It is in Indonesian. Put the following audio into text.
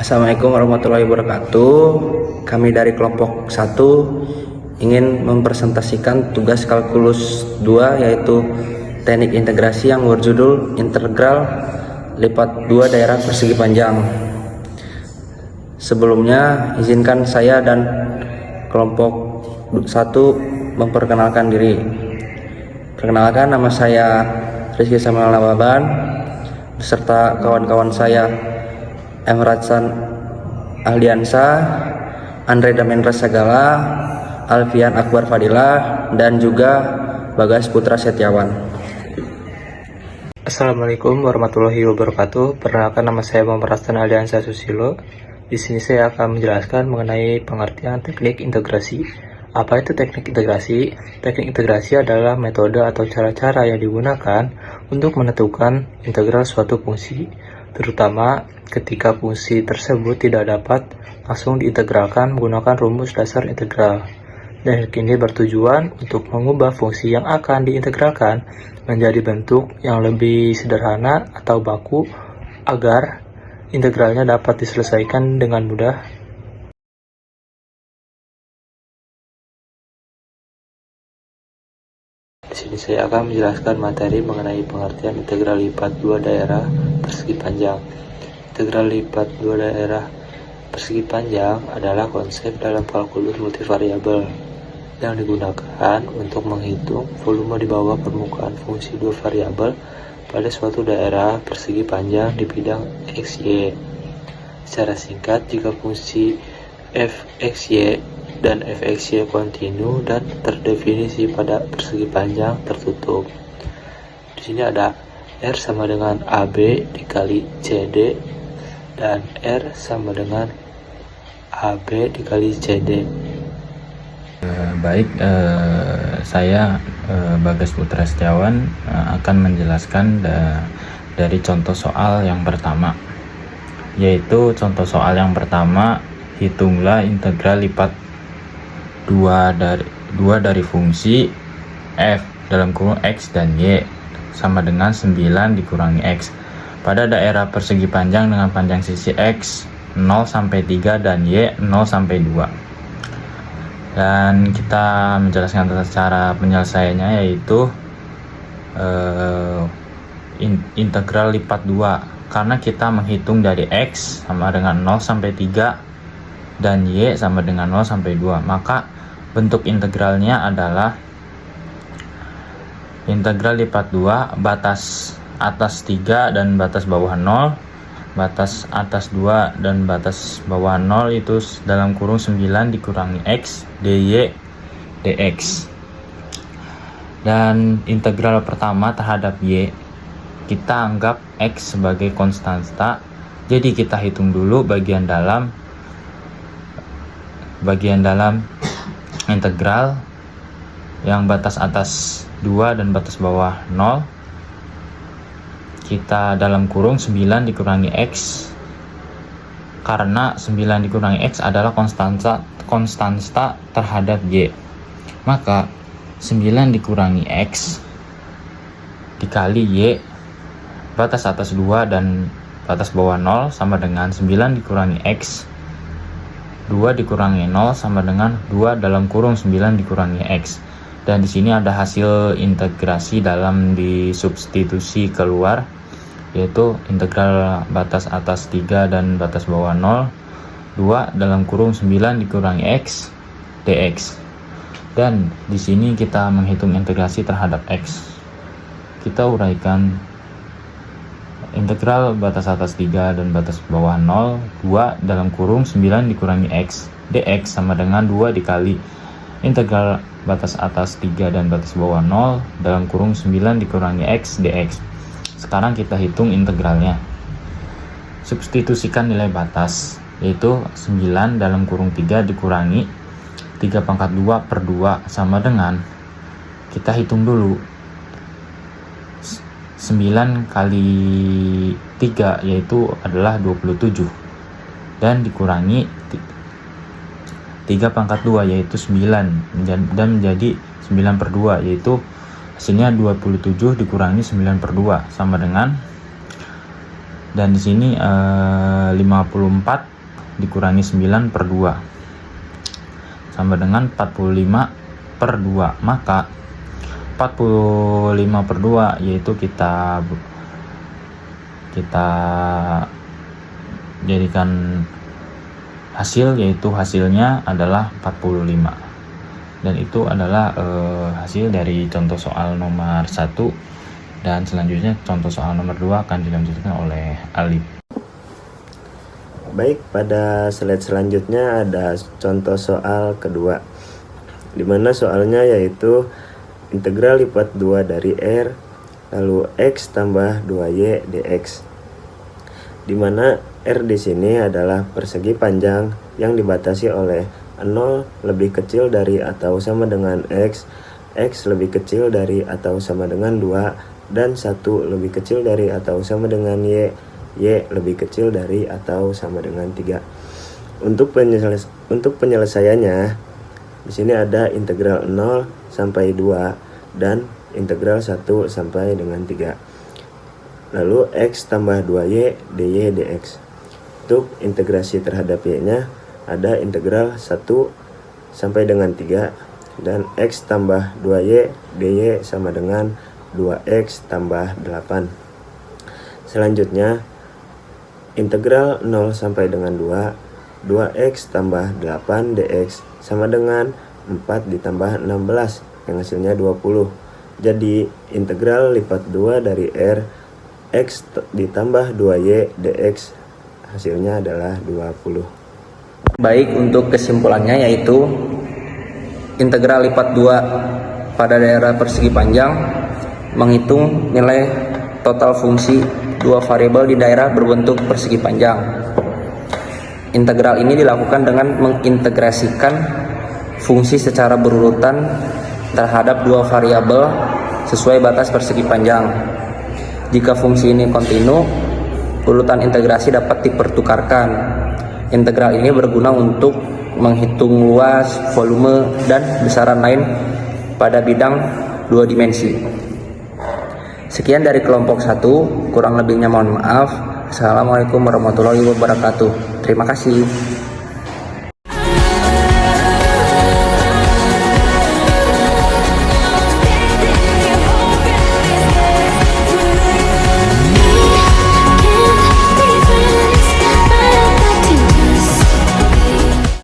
Assalamualaikum warahmatullahi wabarakatuh. Kami dari kelompok 1 ingin mempresentasikan tugas kalkulus 2, yaitu teknik integrasi yang berjudul integral lipat 2 daerah persegi panjang. Sebelumnya izinkan saya dan kelompok 1 memperkenalkan diri. Perkenalkan, nama saya Rizky Samuel Nawaban beserta kawan-kawan saya Emratsan Aldiansa, Andre Damendra Sagala, Alfian Akbar Fadilah, dan juga Bagas Putra Setiawan. Assalamualaikum warahmatullahi wabarakatuh. Perkenalkan, nama saya Emratsan Aldiansa Susilo. Di sini saya akan menjelaskan mengenai pengertian teknik integrasi. Apa itu teknik integrasi? Teknik integrasi adalah metode atau cara-cara yang digunakan untuk menentukan integral suatu fungsi, terutama ketika fungsi tersebut tidak dapat langsung diintegralkan menggunakan rumus dasar integral. Teknik ini bertujuan untuk mengubah fungsi yang akan diintegralkan menjadi bentuk yang lebih sederhana atau baku agar integralnya dapat diselesaikan dengan mudah. Di sini saya akan menjelaskan materi mengenai pengertian integral lipat 2 daerah persegi panjang. Integral lipat 2 daerah persegi panjang adalah konsep dalam kalkulus multivariabel yang digunakan untuk menghitung volume di bawah permukaan fungsi dua variabel pada suatu daerah persegi panjang di bidang XY. Secara singkat, jika fungsi fxy dan fxy kontinu dan terdefinisi pada persegi panjang tertutup. Di sini ada R sama dengan AB dikali CD dan R sama dengan AB dikali CD. Saya Bagas Putra Setiawan akan menjelaskan dari contoh soal yang pertama, yaitu contoh soal yang pertama, hitunglah integral lipat 2 dari fungsi f dalam kurung x dan y sama dengan 9 dikurangi x pada daerah persegi panjang dengan panjang sisi x 0 sampai 3 dan y 0 sampai 2. Dan kita menjelaskan tentang cara penyelesaiannya, yaitu integral lipat 2, karena kita menghitung dari x sama dengan 0 sampai 3 dan y sama dengan 0 sampai 2, maka bentuk integralnya adalah integral lipat 2 batas atas 3 dan batas bawah 0, batas atas 2 dan batas bawah 0 itu dalam kurung 9 dikurangi x dy dx. Dan integral pertama terhadap y kita anggap x sebagai konstanta, jadi kita hitung dulu bagian dalam integral yang batas atas 2 dan batas bawah 0, kita dalam kurung 9 dikurangi x, karena 9 dikurangi x adalah konstanta terhadap y, maka 9 dikurangi x dikali y batas atas 2 dan batas bawah 0 sama dengan 9 dikurangi x 2 dikurangi 0 sama dengan 2 dalam kurung 9 dikurangi x. Dan di sini ada hasil integrasi dalam disubstitusi keluar, yaitu integral batas atas 3 dan batas bawah 0 2 dalam kurung 9 dikurangi x dx. Dan di sini kita menghitung integrasi terhadap x. Kita uraikan integral batas atas 3 dan batas bawah 0 2 dalam kurung 9 dikurangi x dx sama dengan 2 dikali integral batas atas 3 dan batas bawah 0 dalam kurung 9 dikurangi x dx. Sekarang kita hitung integralnya. Substitusikan nilai batas, yaitu 9 dalam kurung 3 dikurangi 3 pangkat 2 per 2 sama dengan, kita hitung dulu, 9 kali 3 yaitu adalah 27 dan dikurangi 3 pangkat 2 yaitu 9 dan menjadi 9 per 2, yaitu hasilnya 27 dikurangi 9 per 2 sama dengan, dan di sini 54 dikurangi 9 per 2 sama dengan 45 per 2. Maka 45 per 2 yaitu kita jadikan hasil, yaitu hasilnya adalah 45, dan itu adalah hasil dari contoh soal nomor 1. Dan selanjutnya contoh soal nomor 2 akan dilanjutkan oleh Alif. Baik, pada slide selanjutnya ada contoh soal kedua, di mana soalnya yaitu integral lipat 2 dari R lalu X tambah 2Y dx, di mana R di sini adalah persegi panjang yang dibatasi oleh 0 lebih kecil dari atau sama dengan X, X lebih kecil dari atau sama dengan 2, dan 1 lebih kecil dari atau sama dengan Y, Y lebih kecil dari atau sama dengan 3. Untuk penyelesaiannya, di sini ada integral 0 sampai 2 dan integral 1 sampai dengan 3. Lalu X tambah 2Y dy dx. Untuk integrasi terhadap Y-nya ada integral 1 sampai dengan 3 dan X tambah 2Y dy sama dengan 2x tambah 8. Selanjutnya integral 0 sampai dengan 2, 2x tambah 8 dx sama dengan 4 ditambah 16 yang hasilnya 20. Jadi integral lipat 2 dari R X ditambah 2y dx hasilnya adalah 20. Baik, untuk kesimpulannya yaitu integral lipat 2 pada daerah persegi panjang menghitung nilai total fungsi dua variabel di daerah berbentuk persegi panjang. Integral ini dilakukan dengan mengintegrasikan fungsi secara berurutan terhadap dua variabel sesuai batas persegi panjang. Jika fungsi ini kontinu, urutan integrasi dapat dipertukarkan. Integral ini berguna untuk menghitung luas, volume, dan besaran lain pada bidang dua dimensi. Sekian dari kelompok 1, kurang lebihnya mohon maaf. Assalamualaikum warahmatullahi wabarakatuh. Terima kasih.